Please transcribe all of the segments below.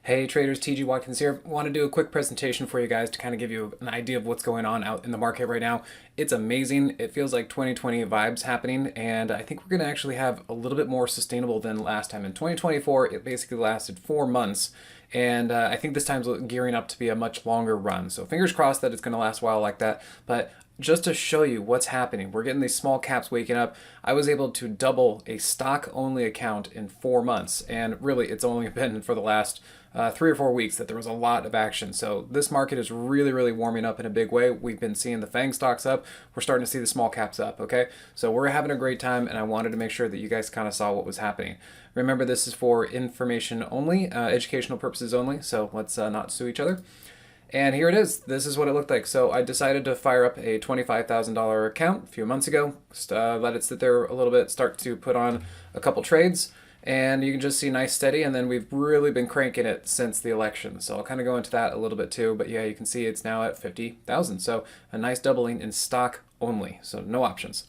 Hey traders, TG Watkins here. Want to do a quick presentation for you guys to kind of give you an idea of what's going on out in the market right now. It's amazing. It feels like 2020 vibes happening, and I think we're going to actually have a little bit more sustainable than last time. In 2024, it basically lasted 4 months, and I think this time's gearing up to be a much longer run. So fingers crossed that it's going to last a while like that. But just to show you what's happening, we're getting these small caps waking up. I was able to double a stock only account in 4 months, and really it's only been for the last 3 or 4 weeks that there was a lot of action. So this market is really warming up in a big way. We've been seeing the FANG stocks up. We're starting to see the small caps up. Okay, so we're having a great time, and I wanted to make sure that you guys kind of saw what was happening. Remember, this is for information only, educational purposes only. So let's not sue each other. And here it is. This is what it looked like. So I decided to fire up a $25,000 account a few months ago. Just let it sit there a little bit, start to put on a couple trades, and you can just see nice steady. And then we've really been cranking it since the election. So I'll kind of go into that a little bit too. But yeah, you can see it's now at 50,000. So a nice doubling in stock only. So no options.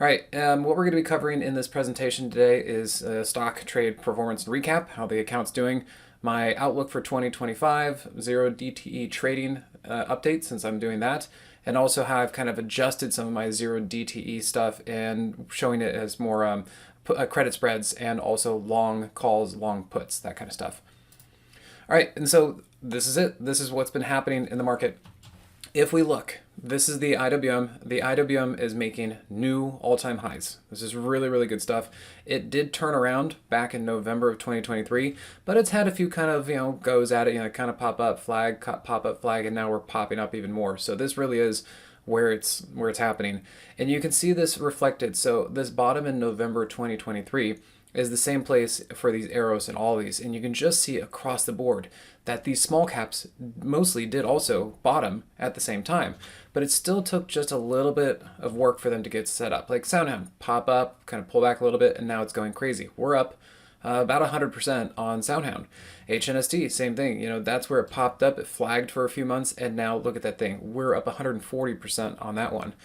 All right, what we're going to be covering in this presentation today is stock trade performance recap, how the account's doing, my outlook for 2025, zero DTE trading update since I'm doing that, and also how I've kind of adjusted some of my zero DTE stuff and showing it as more credit spreads and also long calls, long puts, that kind of stuff. All right, and so this is it. This is what's been happening in the market. If we look, this is the IWM. The IWM is making new all-time highs. This is really good stuff. It did turn around back in November of 2023, but it's had a few kind of, goes at it, kind of pop up flag, and now we're popping up even more. So this really is where it's happening. And you can see this reflected. So this bottom in November 2023 is the same place for these arrows and all these, and you can just see across the board that these small caps mostly did also bottom at the same time, but it still took just a little bit of work for them to get set up. Like SoundHound, pop up, kind of pull back a little bit, and now it's going crazy. We're up about 100% on SoundHound. HNST, same thing. That's where it popped up. It flagged for a few months, and now look at that thing. We're up 140% on that one.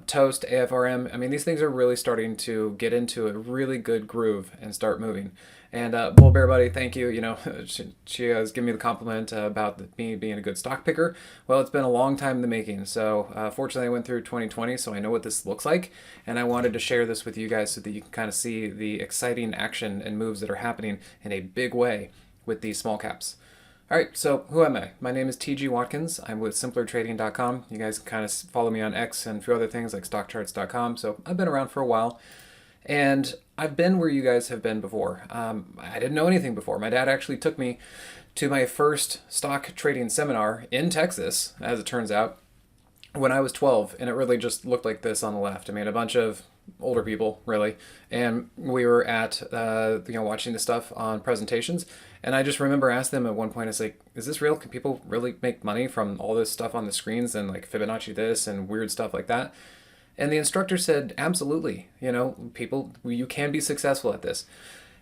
Toast, AFRM, I mean, these things are really starting to get into a really good groove and start moving. And Bull Bear Buddy, thank you. She was giving me the compliment about me being a good stock picker. Well, it's been a long time in the making. So fortunately, I went through 2020, so I know what this looks like. And I wanted to share this with you guys so that you can kind of see the exciting action and moves that are happening in a big way with these small caps. All right, so who am I? My name is TG Watkins. I'm with simplertrading.com. You guys can kind of follow me on X and a few other things like stockcharts.com. So I've been around for a while, and I've been where you guys have been before. I didn't know anything before. My dad actually took me to my first stock trading seminar in Texas, as it turns out, when I was 12, and it really just looked like this on the left. I mean, a bunch of older people, really, and we were at watching the stuff on presentations, and I just remember asking them at one point, it's like, is this real? Can people really make money from all this stuff on the screens and like Fibonacci this and weird stuff like that? And the instructor said, absolutely, you can be successful at this,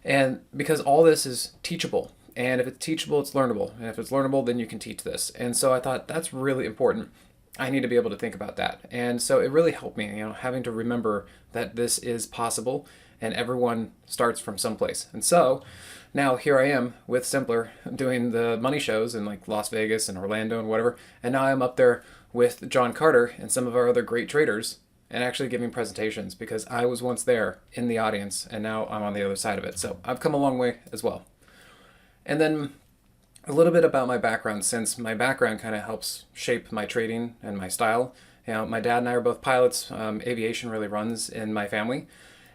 and because all this is teachable. And if it's teachable, it's learnable, and if it's learnable, then you can teach this. And so I thought that's really important. I need to be able to think about that. And so it really helped me, having to remember that this is possible and everyone starts from someplace. And so now here I am with Simpler doing the money shows in like Las Vegas and Orlando and whatever. And now I'm up there with John Carter and some of our other great traders and actually giving presentations because I was once there in the audience and now I'm on the other side of it. So I've come a long way as well. And then a little bit about my background, since my background kind of helps shape my trading and my style. My dad and I are both pilots. Aviation really runs in my family.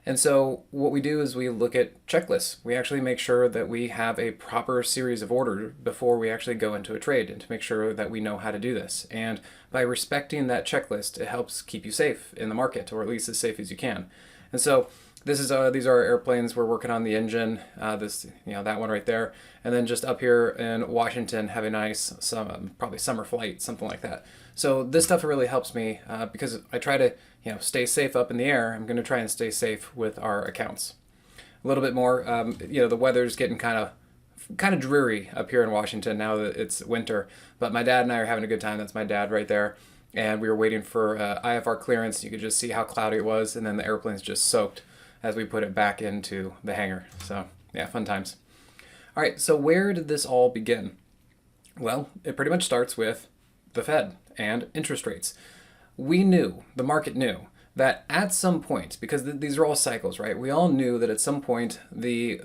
And so what we do is we look at checklists. We actually make sure that we have a proper series of order before we actually go into a trade, and to make sure that we know how to do this. And by respecting that checklist, it helps keep you safe in the market, or at least as safe as you can. And so this is these are our airplanes. We're working on the engine. That one right there, and then just up here in Washington, have a nice probably summer flight, something like that. So this stuff really helps me because I try to stay safe up in the air. I'm going to try and stay safe with our accounts. A little bit more. The weather's getting kind of dreary up here in Washington now that it's winter. But my dad and I are having a good time. That's my dad right there. And we were waiting for IFR clearance. You could just see how cloudy it was, and then the airplane's just soaked as we put it back into the hangar. So yeah, fun times. All right, so where did this all begin? Well, it pretty much starts with the Fed and interest rates. We knew, the market knew, that at some point, because these are all cycles, right? We all knew that at some point the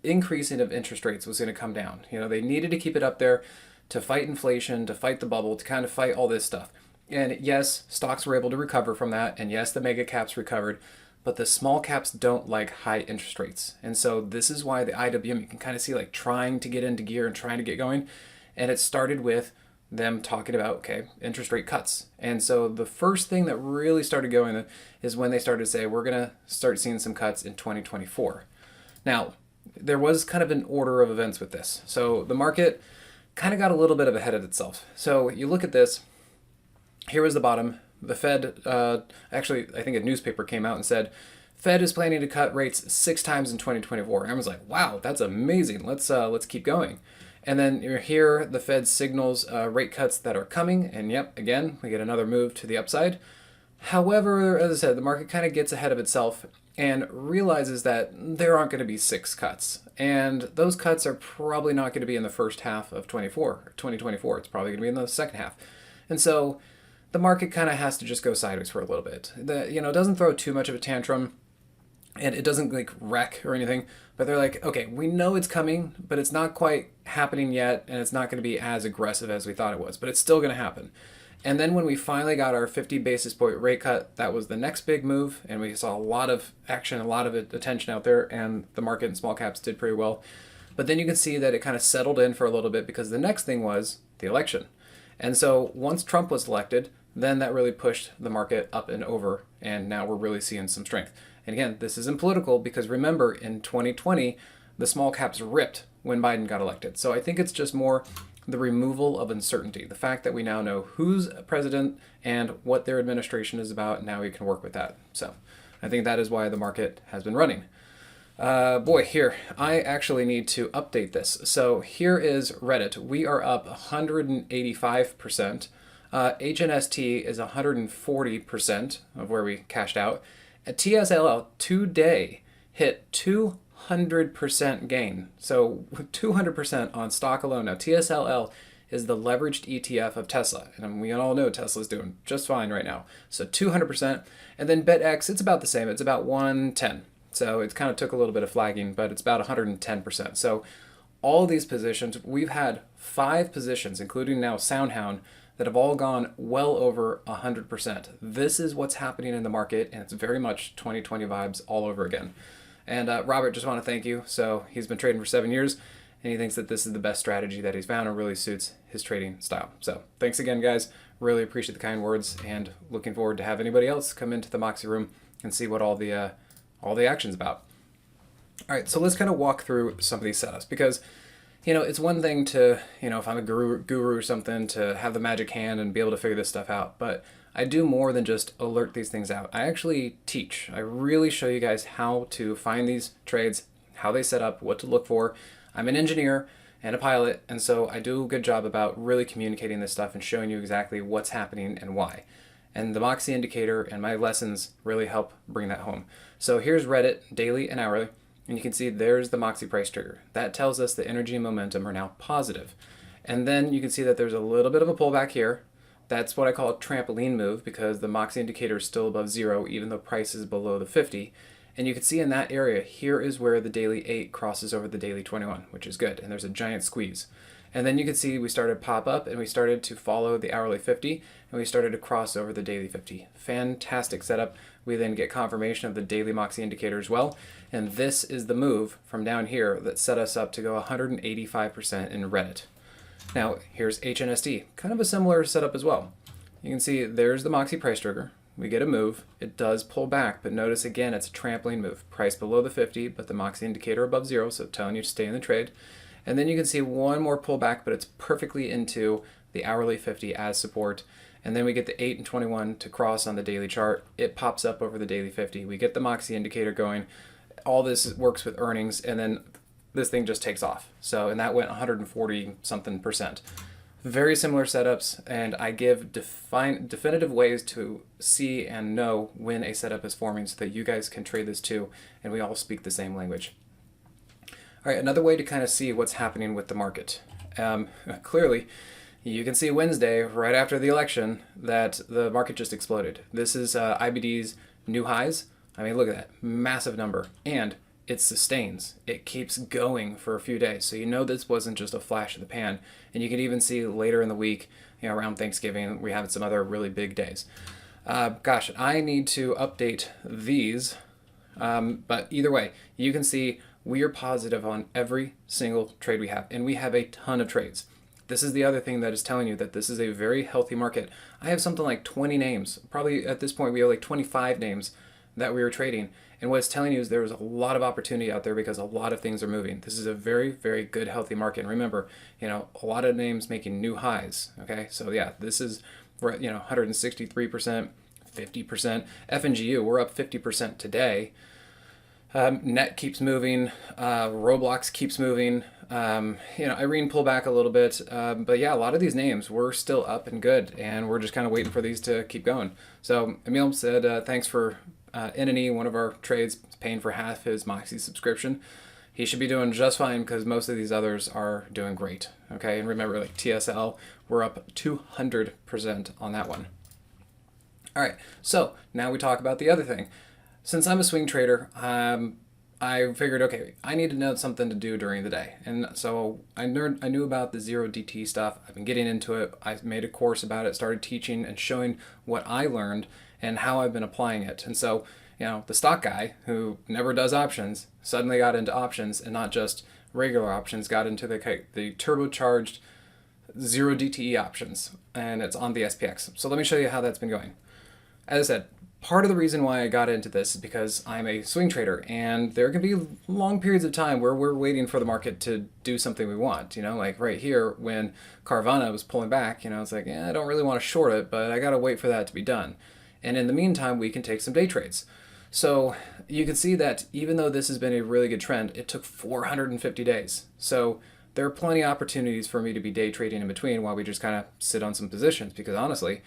increasing of interest rates was going to come down. You know, they needed to keep it up there to fight inflation, to fight the bubble, to kind of fight all this stuff. And yes, stocks were able to recover from that, and yes, the mega caps recovered, but the small caps don't like high interest rates. And so this is why the IWM, you can kind of see like trying to get into gear and trying to get going. And it started with them talking about, okay, interest rate cuts. And so the first thing that really started going is when they started to say, we're going to start seeing some cuts in 2024. Now, there was kind of an order of events with this. So the market kind of got a little bit ahead of itself. So you look at this, here was the bottom. The Fed, actually, I think a newspaper came out and said, Fed is planning to cut rates 6 times in 2024. And I was like, wow, that's amazing. Let's keep going. And then here, the Fed signals rate cuts that are coming. And yep, again, we get another move to the upside. However, as I said, the market kind of gets ahead of itself and realizes that there aren't going to be 6 cuts. And those cuts are probably not going to be in the first half of 2024. It's probably going to be in the second half. And so the market kind of has to just go sideways for a little bit. It doesn't throw too much of a tantrum, and it doesn't like wreck or anything, but they're like, okay, we know it's coming, but it's not quite happening yet, and it's not going to be as aggressive as we thought it was, but it's still going to happen. And then when we finally got our 50 basis point rate cut, that was the next big move, and we saw a lot of action, a lot of attention out there, and the market and small caps did pretty well. But then you can see that it kind of settled in for a little bit because the next thing was the election. And so once Trump was elected, then that really pushed the market up and over, and now we're really seeing some strength. And again, this isn't political because remember, in 2020, the small caps ripped when Biden got elected. So I think it's just more the removal of uncertainty, the fact that we now know who's president and what their administration is about, and now we can work with that. So I think that is why the market has been running. Here, I actually need to update this. So here is Reddit. We are up 185%. HNST is 140% of where we cashed out. At TSLL today hit 200% gain. So 200% on stock alone. Now TSLL is the leveraged ETF of Tesla. And we all know Tesla's doing just fine right now. So 200%. And then BetX, it's about the same. It's about 110. So it kind of took a little bit of flagging, but it's about 110%. So all these positions, we've had 5 positions, including now SoundHound, that have all gone well over 100%. This is what's happening in the market, and it's very much 2020 vibes all over again. And Robert, just want to thank you. So he's been trading for 7 years, and he thinks that this is the best strategy that he's found and really suits his trading style. So thanks again, guys. Really appreciate the kind words, and looking forward to have anybody else come into the Moxie room and see what all the action's about. All right, so let's kind of walk through some of these setups because it's one thing to, if I'm a guru or something, to have the magic hand and be able to figure this stuff out. But I do more than just alert these things out. I actually teach. I really show you guys how to find these trades, how they set up, what to look for. I'm an engineer and a pilot, and so I do a good job about really communicating this stuff and showing you exactly what's happening and why. And the Moxie indicator and my lessons really help bring that home. So here's Reddit, daily and hourly. And you can see there's the Moxie price trigger. That tells us the energy and momentum are now positive. And then you can see that there's a little bit of a pullback here. That's what I call a trampoline move because the Moxie indicator is still above 0 even though price is below the 50. And you can see in that area, here is where the daily 8 crosses over the daily 21, which is good. And there's a giant squeeze. And then you can see we started pop up and we started to follow the hourly 50 and we started to cross over the daily 50. Fantastic setup. We then get confirmation of the daily Moxie indicator as well. And this is the move from down here that set us up to go 185% in Reddit. Now here's HNSD, kind of a similar setup as well. You can see there's the Moxie price trigger. We get a move. It does pull back, but notice again, it's a trampoline move. Price below the 50, but the Moxie indicator above 0, so telling you to stay in the trade. And then you can see one more pullback, but it's perfectly into the hourly 50 as support. And then we get the 8 and 21 to cross on the daily chart. It pops up over the daily 50. We get the Moxie indicator going. All this works with earnings, and then this thing just takes off. So, and that went 140 something percent. Very similar setups, and I give definitive ways to see and know when a setup is forming so that you guys can trade this too, and we all speak the same language. All right, another way to kind of see what's happening with the market. Clearly, you can see Wednesday, right after the election, that the market just exploded. This is IBD's new highs. I mean, look at that, massive number. And it sustains. It keeps going for a few days. So you know this wasn't just a flash in the pan. And you can even see later in the week, around Thanksgiving, we have some other really big days. Gosh, I need to update these. But either way, you can see we are positive on every single trade we have. And we have a ton of trades. This is the other thing that is telling you that this is a very healthy market. I have something like 20 names. Probably at this point, we have like 25 names that we were trading. And what it's telling you is there's a lot of opportunity out there because a lot of things are moving. This is a very, very good, healthy market. And remember, a lot of names making new highs. Okay, so yeah, this is, we're at 163%, 50%. FNGU, we're up 50% today. Net keeps moving. Roblox keeps moving. Irene pulled back a little bit. But yeah, a lot of these names, we're still up and good. And we're just kind of waiting for these to keep going. So Emil said, thanks for NNE, one of our trades, paying for half his Moxie subscription. He should be doing just fine because most of these others are doing great. Okay, and remember, like TSL, we're up 200% on that one. All right, so now we talk about the other thing. Since I'm a swing trader, I figured, okay, I need to know something to do during the day. And so I knew about the 0DT stuff. I've been getting into it. I made a course about it, started teaching and showing what I learned and how I've been applying it. And so, the stock guy who never does options suddenly got into options, and not just regular options, got into the turbocharged 0DTE options, and it's on the SPX. So let me show you how that's been going. As I said, part of the reason why I got into this is because I'm a swing trader, and there can be long periods of time where we're waiting for the market to do something we want. Like right here when Carvana was pulling back, it's like, I don't really want to short it, but I got to wait for that to be done. And in the meantime, we can take some day trades. So you can see that even though this has been a really good trend, it took 450 days. So there are plenty of opportunities for me to be day trading in between while we just kind of sit on some positions, because honestly,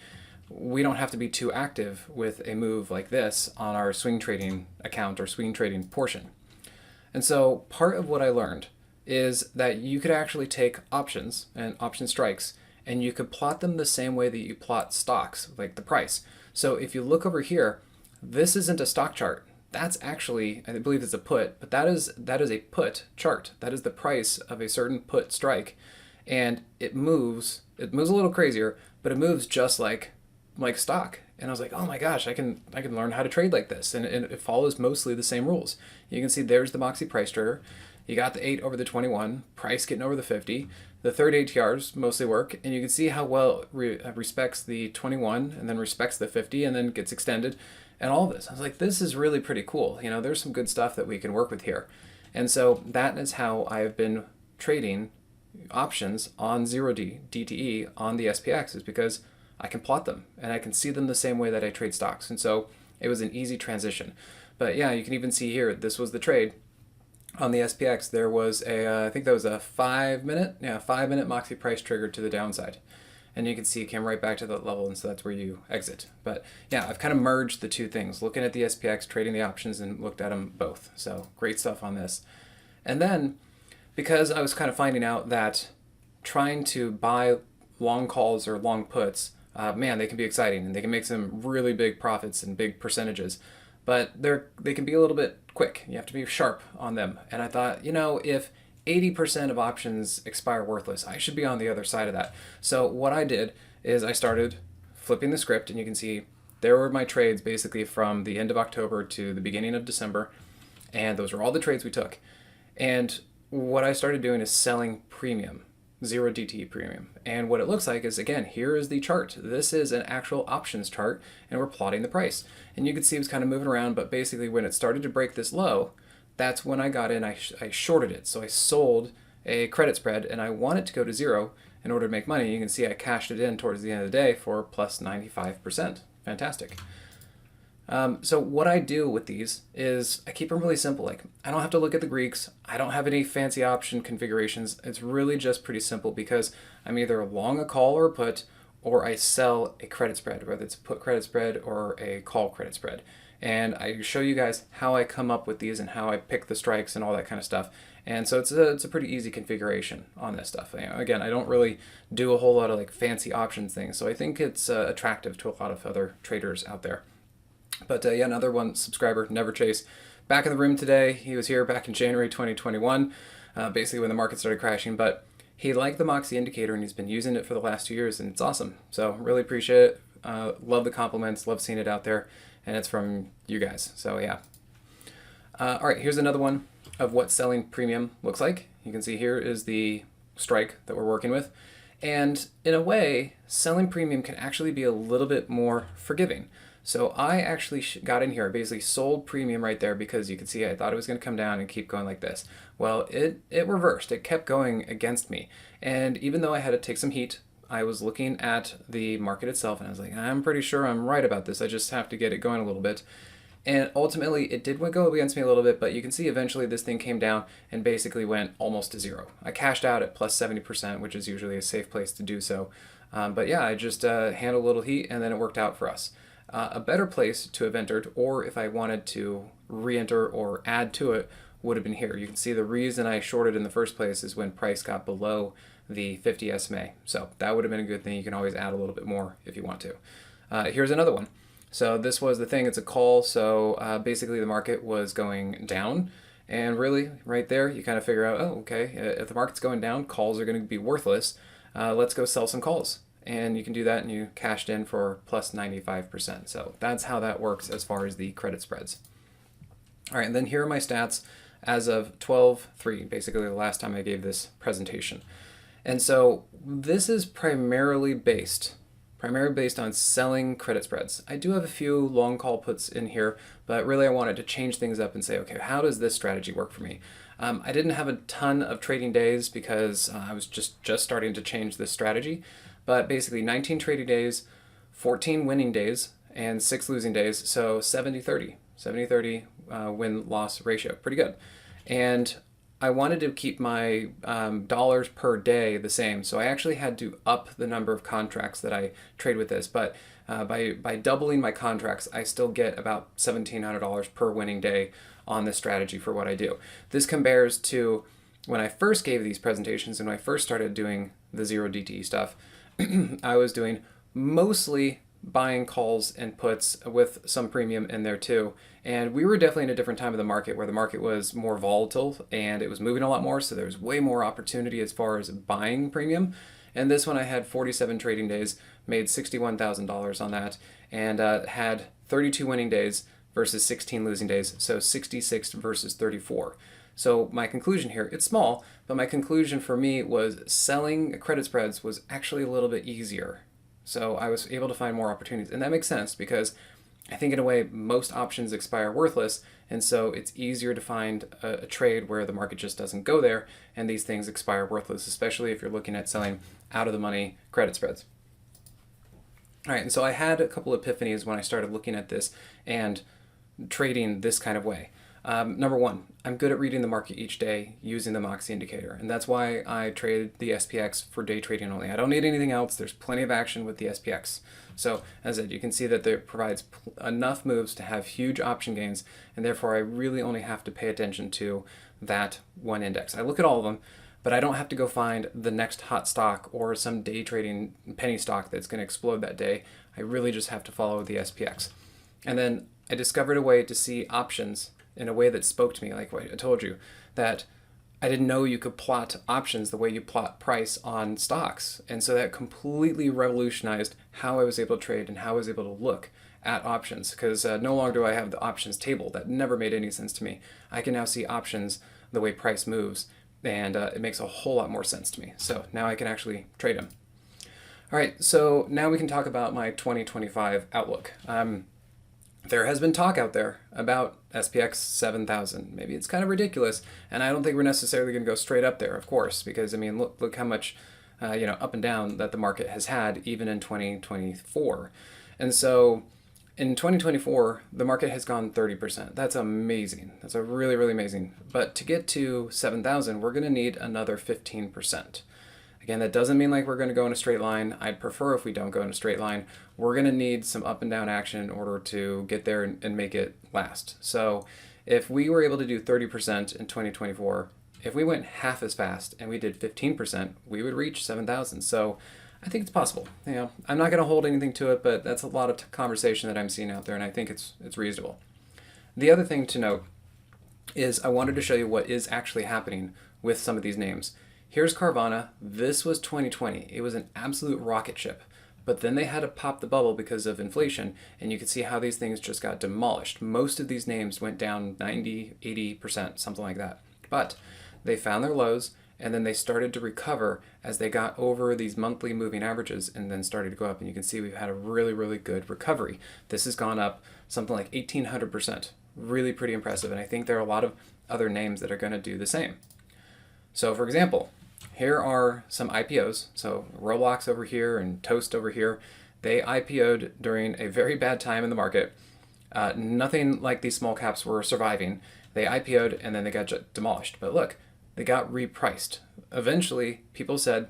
we don't have to be too active with a move like this on our swing trading account or swing trading portion. And so part of what I learned is that you could actually take options and option strikes, and you could plot them the same way that you plot stocks, like the price. So if you look over here, this isn't a stock chart. That's actually, I believe it's a put, but that is a put chart. That is the price of a certain put strike. And it moves a little crazier, but it moves just like stock. And I was like, oh my gosh, I can learn how to trade like this. And it follows mostly the same rules. You can see there's the Moxie price trader. You got the 8 over the 21, price getting over the 50. The third ATRs mostly work, and you can see how well it respects the 21 and then respects the 50 and then gets extended and all of this. I was like, this is really pretty cool. There's some good stuff that we can work with here. And so that is how I've been trading options on 0DTE on the SPX, is because I can plot them and I can see them the same way that I trade stocks. And so it was an easy transition. But yeah, you can even see here, this was the trade. On the SPX, there was I think that was a 5-minute Moxie price trigger to the downside. And you can see it came right back to that level, and so that's where you exit. But yeah, I've kind of merged the two things, looking at the SPX, trading the options, and looked at them both. So great stuff on this. And then, because I was kind of finding out that trying to buy long calls or long puts, they can be exciting, and they can make some really big profits and big percentages. But they can be a little bit quick. You have to be sharp on them. And I thought, if 80% of options expire worthless, I should be on the other side of that. So what I did is I started flipping the script, and you can see there were my trades basically from the end of October to the beginning of December. And those are all the trades we took. And what I started doing is selling premium, 0DTE premium. And what it looks like is, again, here is the chart. This is an actual options chart, and we're plotting the price. And you can see it was kind of moving around, but basically when it started to break this low, that's when I got in, I shorted it. So I sold a credit spread, and I want it to go to 0 in order to make money. You can see I cashed it in towards the end of the day for plus 95%. Fantastic. So what I do with these is I keep them really simple. Like, I don't have to look at the Greeks. I don't have any fancy option configurations. It's really just pretty simple, because I'm either long a call or a put, or I sell a credit spread, whether it's a put credit spread or a call credit spread. And I show you guys how I come up with these and how I pick the strikes and all that kind of stuff. And so it's a pretty easy configuration on this stuff. Again, I don't really do a whole lot of like fancy options things, so I think it's attractive to a lot of other traders out there. But yeah, another one subscriber, Never Chase, back in the room today. He was here back in January 2021, basically when the market started crashing. But he liked the Moxie indicator and he's been using it for the last 2 years, and it's awesome. So really appreciate it. Love the compliments, love seeing it out there, and it's from you guys. So yeah. All right, here's another one of what selling premium looks like. You can see here is the strike that we're working with. And in a way, selling premium can actually be a little bit more forgiving. So I actually got in here, I basically sold premium right there because you could see I thought it was going to come down and keep going like this. Well, it reversed. It kept going against me. And even though I had to take some heat, I was looking at the market itself and I was like, I'm pretty sure I'm right about this. I just have to get it going a little bit. And ultimately, it did go against me a little bit, but you can see eventually this thing came down and basically went almost to zero. I cashed out at plus 70%, which is usually a safe place to do so. But yeah, I just handled a little heat and then it worked out for us. A better place to have entered, or if I wanted to re-enter or add to it, would have been here. You can see the reason I shorted in the first place is when price got below the 50 SMA. So that would have been a good thing. You can always add a little bit more if you want to. Here's another one. So this was the thing, it's a call. So basically the market was going down, and really right there you kind of figure out, oh, okay, if the market's going down, calls are going to be worthless. Let's go sell some calls. And you can do that, and you cashed in for plus 95%. So that's how that works as far as the credit spreads. All right, and then here are my stats as of 12/3, basically the last time I gave this presentation. And so this is primarily based on selling credit spreads. I do have a few long call puts in here, but really I wanted to change things up and say, okay, how does this strategy work for me? I didn't have a ton of trading days because I was just starting to change this strategy. But basically 19 trading days, 14 winning days, and 6 losing days. So 70-30 win-loss ratio. Pretty good. And I wanted to keep my dollars per day the same. So I actually had to up the number of contracts that I trade with this. But by doubling my contracts, I still get about $1,700 per winning day on this strategy for what I do. This compares to when I first gave these presentations and when I first started doing the zero DTE stuff. I was doing mostly buying calls and puts with some premium in there too. And we were definitely in a different time of the market where the market was more volatile and it was moving a lot more. So there was way more opportunity as far as buying premium. And this one I had 47 trading days, made $61,000 on that, and had 32 winning days versus 16 losing days. So 66 versus 34. So my conclusion here, it's small, but my conclusion for me was selling credit spreads was actually a little bit easier. So I was able to find more opportunities. And that makes sense because I think in a way most options expire worthless. And so it's easier to find a trade where the market just doesn't go there and these things expire worthless, especially if you're looking at selling out of the money credit spreads. All right, and so I had a couple epiphanies when I started looking at this and trading this kind of way. Number one, I'm good at reading the market each day using the Moxie indicator, and that's why I trade the SPX for day trading only. I don't need anything else. There's plenty of action with the SPX. So as I said, you can see that it provides enough moves to have huge option gains, and therefore I really only have to pay attention to that one index. I look at all of them, but I don't have to go find the next hot stock or some day trading penny stock that's going to explode that day. I really just have to follow the SPX. And then I discovered a way to see options in a way that spoke to me, like what I told you, that I didn't know you could plot options the way you plot price on stocks. And so that completely revolutionized how I was able to trade and how I was able to look at options, because no longer do I have the options table. That never made any sense to me. I can now see options the way price moves, and it makes a whole lot more sense to me. So now I can actually trade them. All right, so now we can talk about my 2025 outlook. There has been talk out there about SPX 7000. Maybe it's kind of ridiculous, and I don't think we're necessarily going to go straight up there, of course, because I mean, look how much up and down that the market has had even in 2024. And so in 2024, the market has gone 30%. That's amazing. That's a really, really amazing. But to get to 7,000, we're going to need another 15%. Again, that doesn't mean like we're going to go in a straight line. I'd prefer if we don't go in a straight line. We're going to need some up and down action in order to get there and make it last. So if we were able to do 30% in 2024, if we went half as fast and we did 15%, we would reach 7,000. So I think it's possible. I'm not going to hold anything to it, but that's a lot of conversation that I'm seeing out there, and I think it's reasonable. The other thing to note is I wanted to show you what is actually happening with some of these names. Here's Carvana. This was 2020. It was an absolute rocket ship. But then they had to pop the bubble because of inflation, and you can see how these things just got demolished. Most of these names went down 90, 80%, something like that. But they found their lows, and then they started to recover as they got over these monthly moving averages and then started to go up. And you can see we've had a really, really good recovery. This has gone up something like 1,800%. Really pretty impressive. And I think there are a lot of other names that are going to do the same. So for example, here are some IPOs. So Roblox over here and Toast over here. They IPO'd during a very bad time in the market. Nothing like these small caps were surviving. They IPO'd and then they got demolished. But look, they got repriced. Eventually, people said,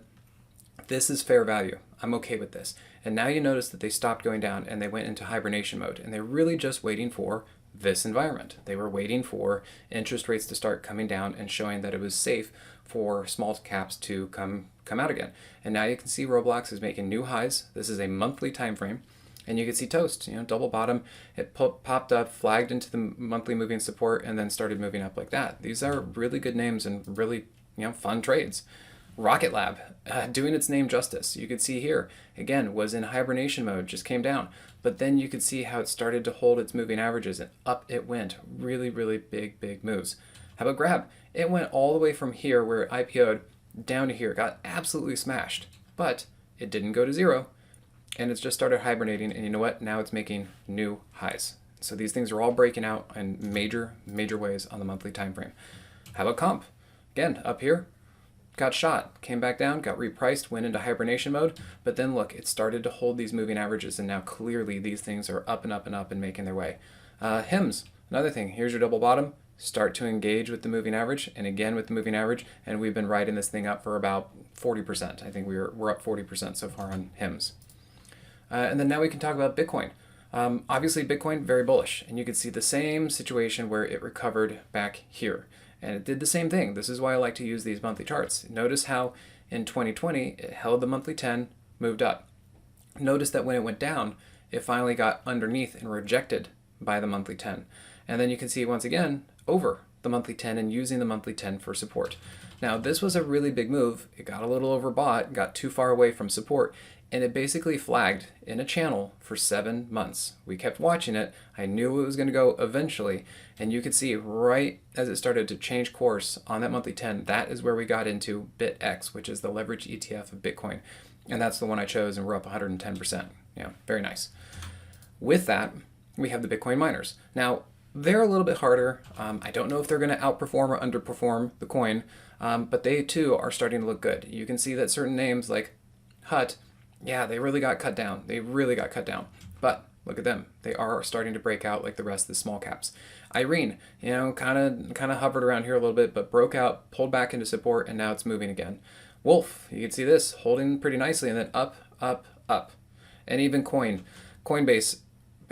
this is fair value. I'm okay with this. And now you notice that they stopped going down and they went into hibernation mode. And they're really just waiting for this environment. They were waiting for interest rates to start coming down and showing that it was safe for small caps to come out again. And now you can see Roblox is making new highs. This is a monthly time frame. And you can see Toast, double bottom, it popped up, flagged into the monthly moving support, and then started moving up like that. These are really good names and really, fun trades. Rocket Lab, doing its name justice. You could see here, again, was in hibernation mode, just came down. But then you could see how it started to hold its moving averages, and up it went. Really, really big moves. How about Grab? It went all the way from here, where it IPO'd, down to here. Got absolutely smashed. But it didn't go to zero. And it's just started hibernating, and you know what? Now it's making new highs. So these things are all breaking out in major ways on the monthly time frame. How about Comp? Again, up here, got shot, came back down, got repriced, went into hibernation mode, but then look, it started to hold these moving averages, and now clearly these things are up and up and up and making their way. HIMS, another thing. Here's your double bottom. Start to engage with the moving average, and again with the moving average, and we've been riding this thing up for about 40%. I think we're up 40% so far on HIMS. And then now we can talk about Bitcoin. Obviously, Bitcoin, very bullish. And you can see the same situation where it recovered back here. And it did the same thing. This is why I like to use these monthly charts. Notice how in 2020, it held the monthly 10, moved up. Notice that when it went down, it finally got underneath and rejected by the monthly 10. And then you can see once again, over the monthly 10 and using the monthly 10 for support. Now, this was a really big move. It got a little overbought, got too far away from support, and it basically flagged in a channel for 7 months. We kept watching it. I knew it was going to go eventually, and you could see right as it started to change course on that monthly 10, that is where we got into BitX, which is the leveraged ETF of Bitcoin. And that's the one I chose, and we're up 110%. Yeah, very nice. With that, we have the Bitcoin miners. Now, they're a little bit harder. I don't know if they're going to outperform or underperform the coin, but they too are starting to look good. You can see that certain names like Hut, yeah, they really got cut down. They really got cut down. But look at them. They are starting to break out like the rest of the small caps. Irene, kind of hovered around here a little bit, but broke out, pulled back into support, and now it's moving again. Wolf, you can see this holding pretty nicely, and then up, up, up. And even Coinbase,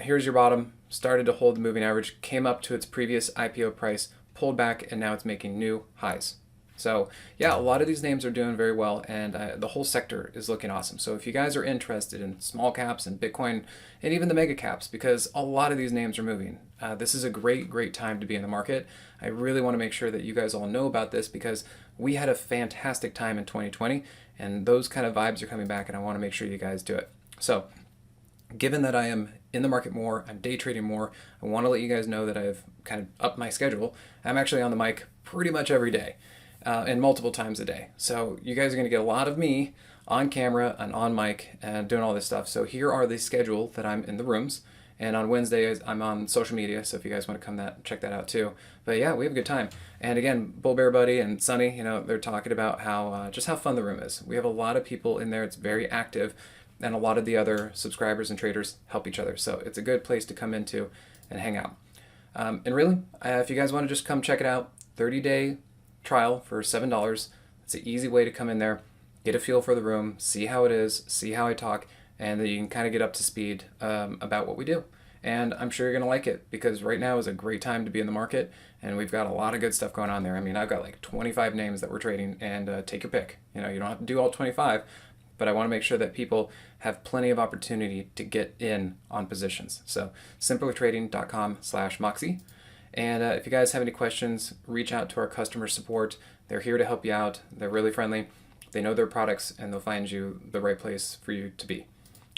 here's your bottom, started to hold the moving average, came up to its previous IPO price, pulled back, and now it's making new highs. So yeah, a lot of these names are doing very well, and the whole sector is looking awesome. So if you guys are interested in small caps and Bitcoin and even the mega caps, because a lot of these names are moving, this is a great time to be in the market. I really want to make sure that you guys all know about this because we had a fantastic time in 2020, and those kind of vibes are coming back, and I want to make sure you guys do it. So given that I am in the market more, I'm day trading more, I want to let you guys know that I've kind of upped my schedule. I'm actually on the mic pretty much every day. And multiple times a day. So you guys are going to get a lot of me on camera and on mic and doing all this stuff. So here are the schedule that I'm in the rooms. And on Wednesdays, I'm on social media. So if you guys want to come check that out too. But yeah, we have a good time. And again, Bull Bear Buddy and Sunny, they're talking about how just how fun the room is. We have a lot of people in there. It's very active. And a lot of the other subscribers and traders help each other. So it's a good place to come into and hang out. And really, if you guys want to just come check it out, 30-day trial for $7. It's an easy way to come in there, get a feel for the room, see how it is, see how I talk, and then you can kind of get up to speed about what we do. And I'm sure you're going to like it, because right now is a great time to be in the market, and we've got a lot of good stuff going on there. I mean, I've got like 25 names that we're trading, and take your pick. You know, you don't have to do all 25, but I want to make sure that people have plenty of opportunity to get in on positions. So simplertrading.com/Moxie. And if you guys have any questions, reach out to our customer support. They're here to help you out. They're really friendly. They know their products, and they'll find you the right place for you to be.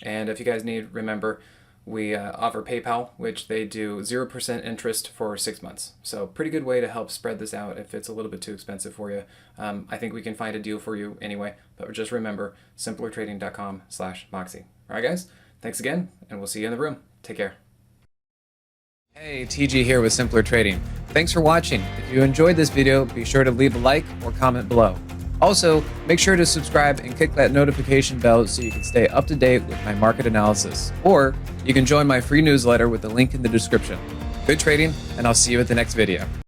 And if you guys need, remember, we offer PayPal, which they do 0% interest for 6 months. So pretty good way to help spread this out if it's a little bit too expensive for you. I think we can find a deal for you anyway, but just remember, simplertrading.com/Moxie. All right, guys, thanks again, and we'll see you in the room. Take care. Hey, TG here with Simpler Trading. Thanks for watching. If you enjoyed this video, be sure to leave a like or comment below. Also, make sure to subscribe and click that notification bell so you can stay up to date with my market analysis. Or you can join my free newsletter with the link in the description. Good trading, and I'll see you at the next video.